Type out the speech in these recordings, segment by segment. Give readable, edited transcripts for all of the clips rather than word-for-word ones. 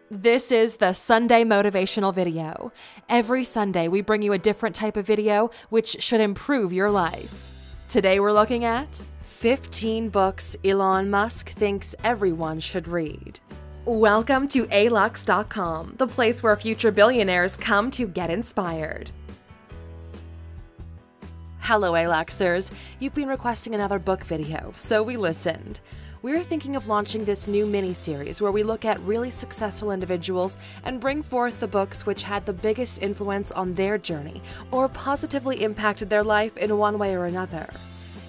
This is the Sunday Motivational Video. Every Sunday, we bring you a different type of video which should improve your life. Today, we're looking at 15 books Elon Musk thinks everyone should read. Welcome to alux.com, the place where future billionaires come to get inspired. Hello, Aluxers. You've been requesting another book video, so we listened. We're thinking of launching this new mini-series where we look at really successful individuals and bring forth the books which had the biggest influence on their journey or positively impacted their life in one way or another.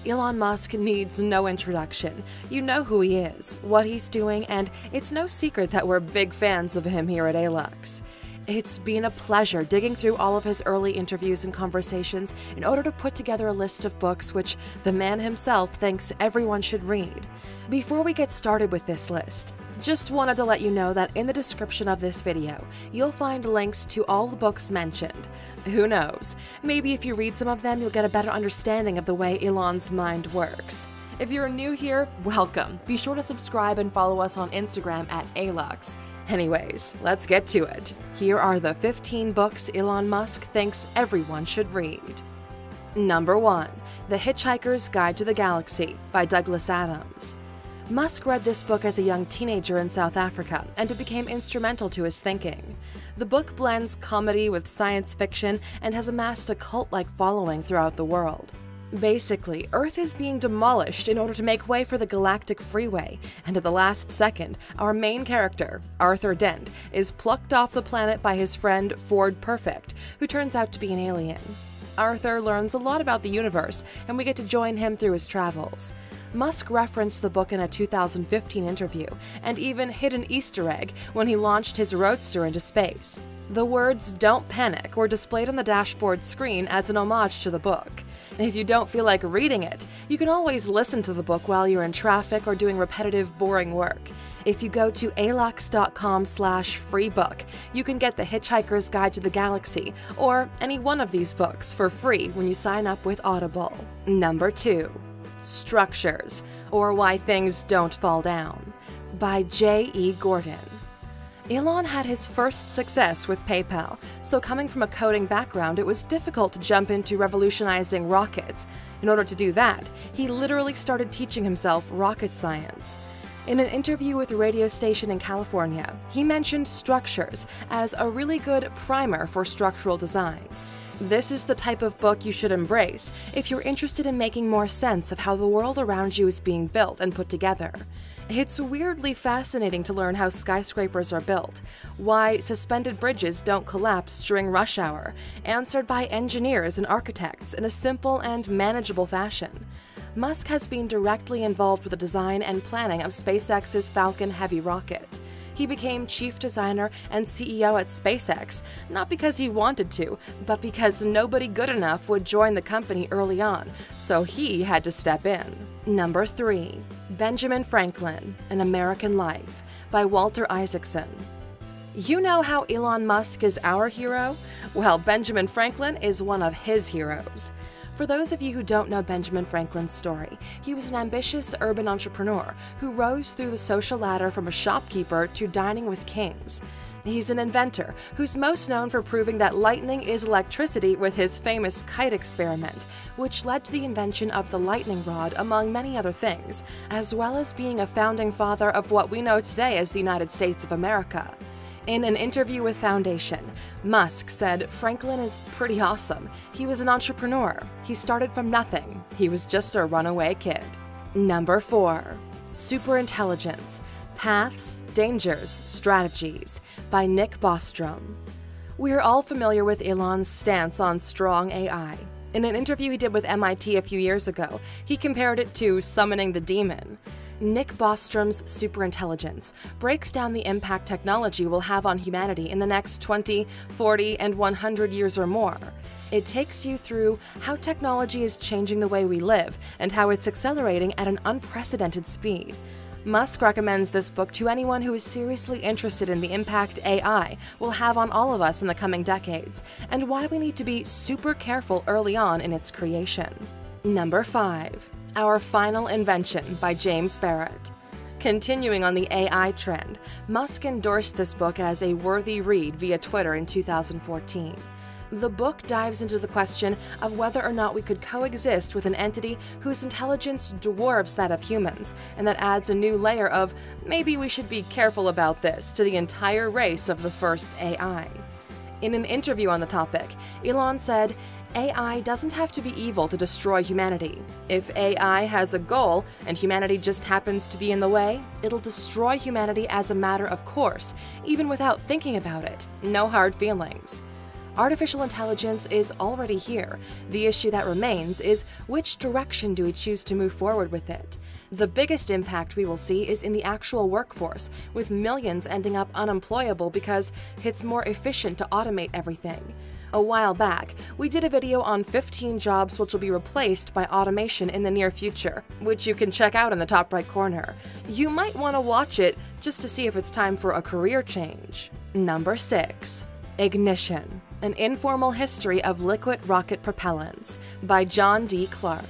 Elon Musk needs no introduction. You know who he is, what he's doing, and it's no secret that we're big fans of him here at Alux. It's been a pleasure digging through all of his early interviews and conversations in order to put together a list of books which the man himself thinks everyone should read. Before we get started with this list, just wanted to let you know that in the description of this video, you'll find links to all the books mentioned. Who knows? Maybe if you read some of them, you'll get a better understanding of the way Elon's mind works. If you're new here, welcome. Be sure to subscribe and follow us on Instagram at Alux. Anyways, let's get to it. Here are the 15 books Elon Musk thinks everyone should read. Number 1. The Hitchhiker's Guide to the Galaxy by Douglas Adams. Musk read this book as a young teenager in South Africa, and it became instrumental to his thinking. The book blends comedy with science fiction and has amassed a cult-like following throughout the world. Basically, Earth is being demolished in order to make way for the Galactic Freeway, and at the last second, our main character, Arthur Dent, is plucked off the planet by his friend Ford Perfect, who turns out to be an alien. Arthur learns a lot about the universe, and we get to join him through his travels. Musk referenced the book in a 2015 interview, and even hid an Easter egg when he launched his Roadster into space. The words "Don't Panic" were displayed on the dashboard screen as an homage to the book. If you don't feel like reading it, you can always listen to the book while you're in traffic or doing repetitive, boring work. If you go to alux.com/freebook, you can get The Hitchhiker's Guide to the Galaxy or any one of these books for free when you sign up with Audible. Number 2. Structures, or Why Things Don't Fall Down, by J.E. Gordon. Elon had his first success with PayPal, so coming from a coding background, it was difficult to jump into revolutionizing rockets. In order to do that, he literally started teaching himself rocket science. In an interview with a radio station in California, he mentioned structures as a really good primer for structural design. This is the type of book you should embrace if you're interested in making more sense of how the world around you is being built and put together. It's weirdly fascinating to learn how skyscrapers are built, why suspended bridges don't collapse during rush hour, answered by engineers and architects in a simple and manageable fashion. Musk has been directly involved with the design and planning of SpaceX's Falcon Heavy rocket. He became chief designer and CEO at SpaceX, not because he wanted to, but because nobody good enough would join the company early on, so he had to step in. Number 3. Benjamin Franklin, An American Life, by Walter Isaacson. You know how Elon Musk is our hero? Well, Benjamin Franklin is one of his heroes. For those of you who don't know Benjamin Franklin's story, he was an ambitious urban entrepreneur who rose through the social ladder from a shopkeeper to dining with kings. He's an inventor who's most known for proving that lightning is electricity with his famous kite experiment, which led to the invention of the lightning rod, among many other things, as well as being a founding father of what we know today as the United States of America. In an interview with Foundation, Musk said Franklin is pretty awesome. He was an entrepreneur. He started from nothing. He was just a runaway kid. Number 4. Superintelligence, Paths, Dangers, Strategies, by Nick Bostrom. We're all familiar with Elon's stance on strong AI. In an interview he did with MIT a few years ago, he compared it to summoning the demon. Nick Bostrom's Superintelligence breaks down the impact technology will have on humanity in the next 20, 40, and 100 years or more. It takes you through how technology is changing the way we live and how it's accelerating at an unprecedented speed. Musk recommends this book to anyone who is seriously interested in the impact AI will have on all of us in the coming decades, and why we need to be super careful early on in its creation. Number 5. Our Final Invention by James Barrett. Continuing on the AI trend, Musk endorsed this book as a worthy read via Twitter in 2014. The book dives into the question of whether or not we could coexist with an entity whose intelligence dwarfs that of humans, and that adds a new layer of maybe we should be careful about this to the entire race of the first AI. In an interview on the topic, Elon said, "AI doesn't have to be evil to destroy humanity. If AI has a goal and humanity just happens to be in the way, it'll destroy humanity as a matter of course, even without thinking about it. No hard feelings." Artificial intelligence is already here. The issue that remains is which direction do we choose to move forward with it? The biggest impact we will see is in the actual workforce, with millions ending up unemployable because it's more efficient to automate everything. A while back, we did a video on 15 jobs which will be replaced by automation in the near future, which you can check out in the top right corner. You might want to watch it just to see if it's time for a career change. Number 6. Ignition: An Informal History of Liquid Rocket Propellants by John D. Clark.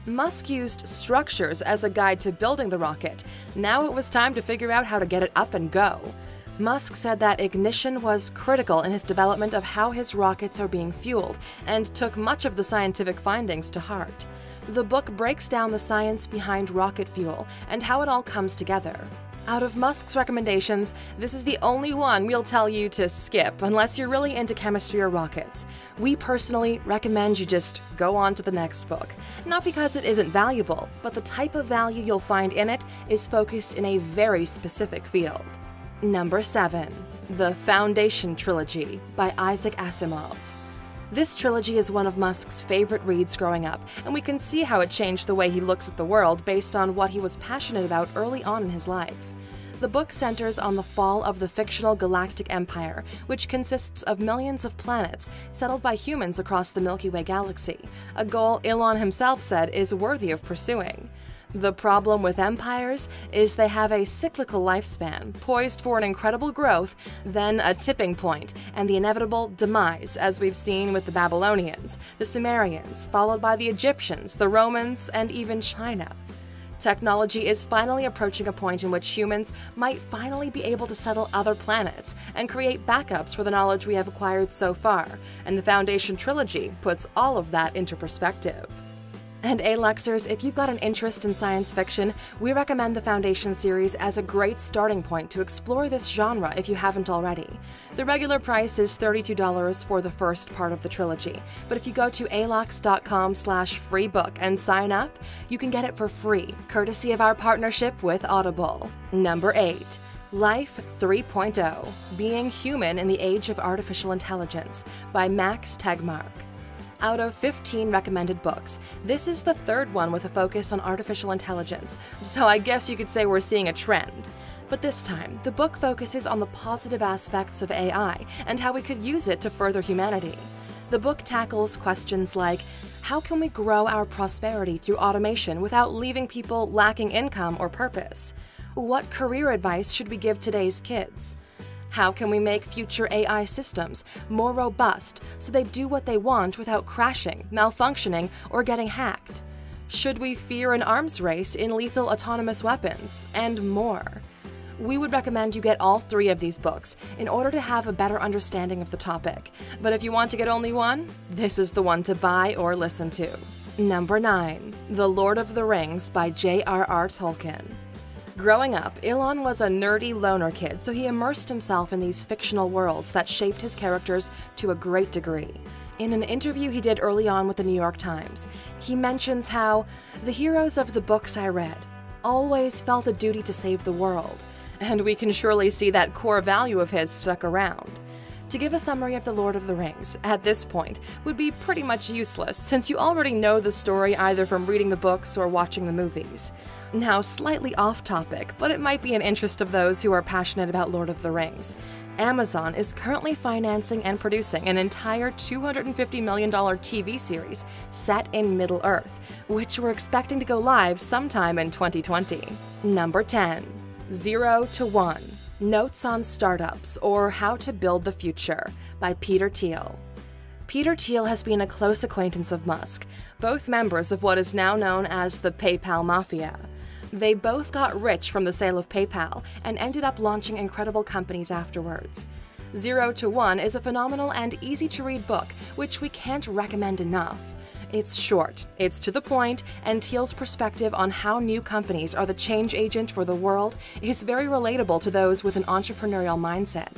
Musk used structures as a guide to building the rocket. Now it was time to figure out how to get it up and go. Musk said that ignition was critical in his development of how his rockets are being fueled, and took much of the scientific findings to heart. The book breaks down the science behind rocket fuel and how it all comes together. Out of Musk's recommendations, this is the only one we'll tell you to skip unless you're really into chemistry or rockets. We personally recommend you just go on to the next book. Not because it isn't valuable, but the type of value you'll find in it is focused in a very specific field. Number 7. The Foundation Trilogy by Isaac Asimov. This trilogy is one of Musk's favorite reads growing up, and we can see how it changed the way he looks at the world based on what he was passionate about early on in his life. The book centers on the fall of the fictional galactic empire, which consists of millions of planets settled by humans across the Milky Way galaxy, a goal Elon himself said is worthy of pursuing. The problem with empires is they have a cyclical lifespan, poised for an incredible growth, then a tipping point, and the inevitable demise, as we've seen with the Babylonians, the Sumerians, followed by the Egyptians, the Romans, and even China. Technology is finally approaching a point in which humans might finally be able to settle other planets and create backups for the knowledge we have acquired so far, and the Foundation Trilogy puts all of that into perspective. And Aluxers, if you've got an interest in science fiction, we recommend the Foundation series as a great starting point to explore this genre if you haven't already. The regular price is $32 for the first part of the trilogy, but if you go to alux.com/freebook and sign up, you can get it for free, courtesy of our partnership with Audible. Number 8. Life 3.0: Being Human in the Age of Artificial Intelligence by Max Tegmark. Out of 15 recommended books, this is the third one with a focus on artificial intelligence, so I guess you could say we're seeing a trend. But this time, the book focuses on the positive aspects of AI and how we could use it to further humanity. The book tackles questions like, how can we grow our prosperity through automation without leaving people lacking income or purpose? What career advice should we give today's kids? How can we make future AI systems more robust so they do what they want without crashing, malfunctioning, or getting hacked? Should we fear an arms race in lethal autonomous weapons? And more. We would recommend you get all 3 of these books in order to have a better understanding of the topic. But if you want to get only one, this is the one to buy or listen to. Number 9. The Lord of the Rings by J.R.R. Tolkien. Growing up, Elon was a nerdy loner kid, so he immersed himself in these fictional worlds that shaped his characters to a great degree. In an interview he did early on with the New York Times, he mentions how, "The heroes of the books I read always felt a duty to save the world," and we can surely see that core value of his stuck around. To give a summary of The Lord of the Rings, at this point, would be pretty much useless, since you already know the story either from reading the books or watching the movies. Now, slightly off topic, but it might be an interest of those who are passionate about Lord of the Rings. Amazon is currently financing and producing an entire $250 million TV series set in Middle-earth, which we're expecting to go live sometime in 2020. Number 10. 0 to 1: Notes on Startups or How to Build the Future by Peter Thiel. Peter Thiel has been a close acquaintance of Musk, both members of what is now known as the PayPal Mafia. They both got rich from the sale of PayPal and ended up launching incredible companies afterwards. 0 to 1 is a phenomenal and easy-to-read book, which we can't recommend enough. It's short, it's to the point, and Thiel's perspective on how new companies are the change agent for the world is very relatable to those with an entrepreneurial mindset.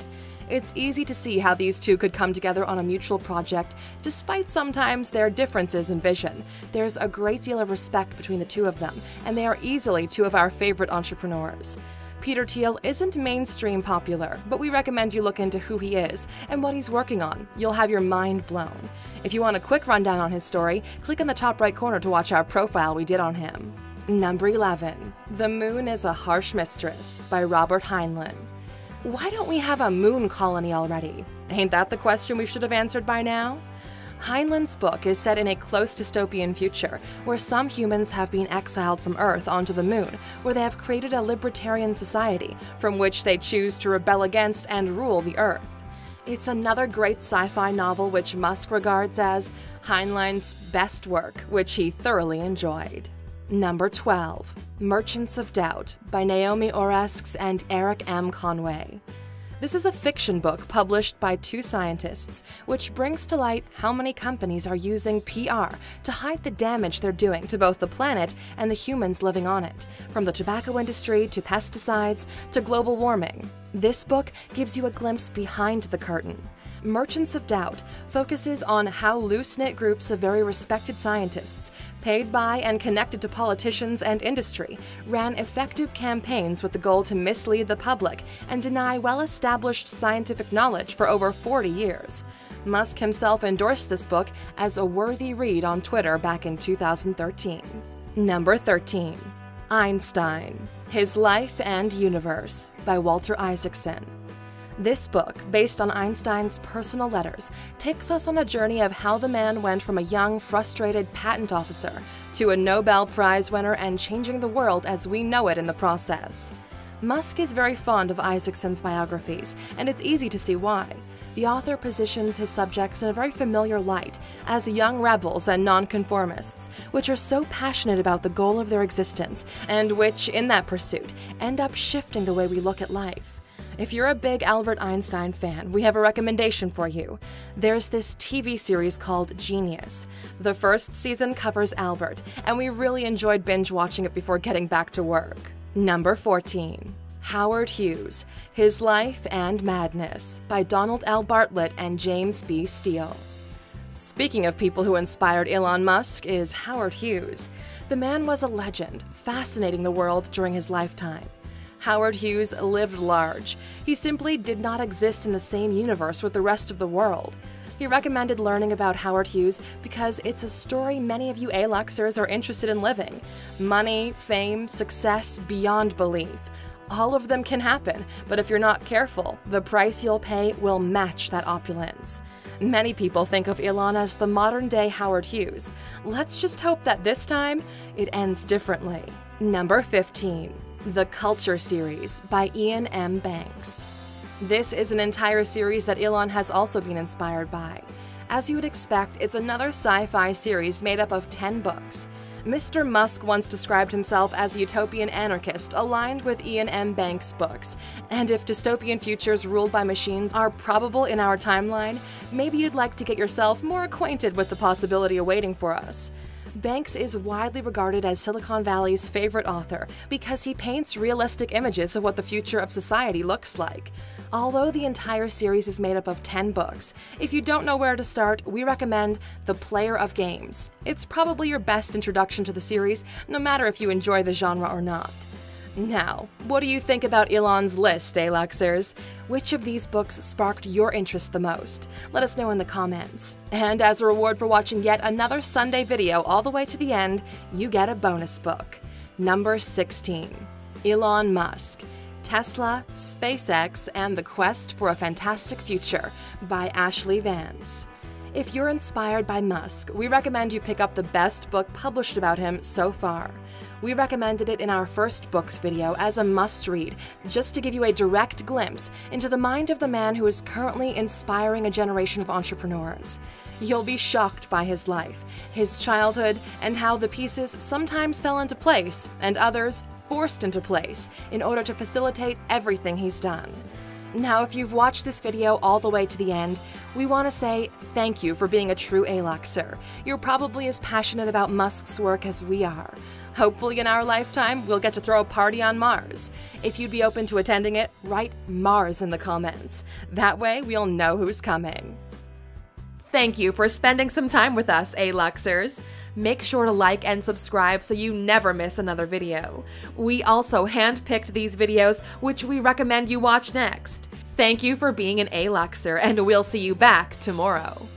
It's easy to see how these two could come together on a mutual project, despite sometimes their differences in vision. There's a great deal of respect between the two of them, and they are easily two of our favorite entrepreneurs. Peter Thiel isn't mainstream popular, but we recommend you look into who he is and what he's working on. You'll have your mind blown. If you want a quick rundown on his story, click on the top right corner to watch our profile we did on him. Number 11. The Moon is a Harsh Mistress by Robert Heinlein. Why don't we have a moon colony already? Ain't that the question we should have answered by now? Heinlein's book is set in a close dystopian future where some humans have been exiled from Earth onto the Moon, where they have created a libertarian society from which they choose to rebel against and rule the Earth. It's another great sci-fi novel which Musk regards as Heinlein's best work, which he thoroughly enjoyed. Number 12. Merchants of Doubt by Naomi Oreskes and Eric M. Conway. This is a fiction book published by two scientists, which brings to light how many companies are using PR to hide the damage they're doing to both the planet and the humans living on it, from the tobacco industry to pesticides to global warming. This book gives you a glimpse behind the curtain. Merchants of Doubt focuses on how loose-knit groups of very respected scientists, paid by and connected to politicians and industry, ran effective campaigns with the goal to mislead the public and deny well-established scientific knowledge for over 40 years. Musk himself endorsed this book as a worthy read on Twitter back in 2013. Number 13. Einstein: His Life and Universe by Walter Isaacson. This book, based on Einstein's personal letters, takes us on a journey of how the man went from a young, frustrated patent officer to a Nobel Prize winner and changing the world as we know it in the process. Musk is very fond of Isaacson's biographies, and it's easy to see why. The author positions his subjects in a very familiar light as young rebels and nonconformists, which are so passionate about the goal of their existence, and which, in that pursuit, end up shifting the way we look at life. If you're a big Albert Einstein fan, we have a recommendation for you. There's this TV series called Genius. The first season covers Albert, and we really enjoyed binge-watching it before getting back to work. Number 14. Howard Hughes: His Life and Madness by Donald L. Bartlett and James B. Steele. Speaking of people who inspired Elon Musk is Howard Hughes. The man was a legend, fascinating the world during his lifetime. Howard Hughes lived large. He simply did not exist in the same universe with the rest of the world. He recommended learning about Howard Hughes because it's a story many of you A-Luxers are interested in living. Money, fame, success beyond belief. All of them can happen, but if you're not careful, the price you'll pay will match that opulence. Many people think of Elon as the modern-day Howard Hughes. Let's just hope that this time, it ends differently. Number 15. The Culture Series by Ian M. Banks. This is an entire series that Elon has also been inspired by. As you would expect, it's another sci-fi series made up of 10 books. Mr. Musk once described himself as a utopian anarchist aligned with Ian M. Banks' books, and if dystopian futures ruled by machines are probable in our timeline, maybe you'd like to get yourself more acquainted with the possibility awaiting for us. Banks is widely regarded as Silicon Valley's favorite author because he paints realistic images of what the future of society looks like. Although the entire series is made up of 10 books, if you don't know where to start, we recommend The Player of Games. It's probably your best introduction to the series, no matter if you enjoy the genre or not. Now, what do you think about Elon's list, A-Luxers? Which of these books sparked your interest the most? Let us know in the comments. And as a reward for watching yet another Sunday video all the way to the end, you get a bonus book. Number 16. Elon Musk: Tesla, SpaceX, and the Quest for a Fantastic Future by Ashley Vance. If you're inspired by Musk, we recommend you pick up the best book published about him so far. We recommended it in our first books video as a must-read, just to give you a direct glimpse into the mind of the man who is currently inspiring a generation of entrepreneurs. You'll be shocked by his life, his childhood, and how the pieces sometimes fell into place and others forced into place in order to facilitate everything he's done. Now, if you've watched this video all the way to the end, we want to say thank you for being a true Aluxer. You're probably as passionate about Musk's work as we are. Hopefully in our lifetime, we'll get to throw a party on Mars. If you'd be open to attending it, write Mars in the comments. That way, we'll know who's coming. Thank you for spending some time with us, Aluxers. Make sure to like and subscribe so you never miss another video. We also handpicked these videos, which we recommend you watch next. Thank you for being an Aluxer, and we'll see you back tomorrow.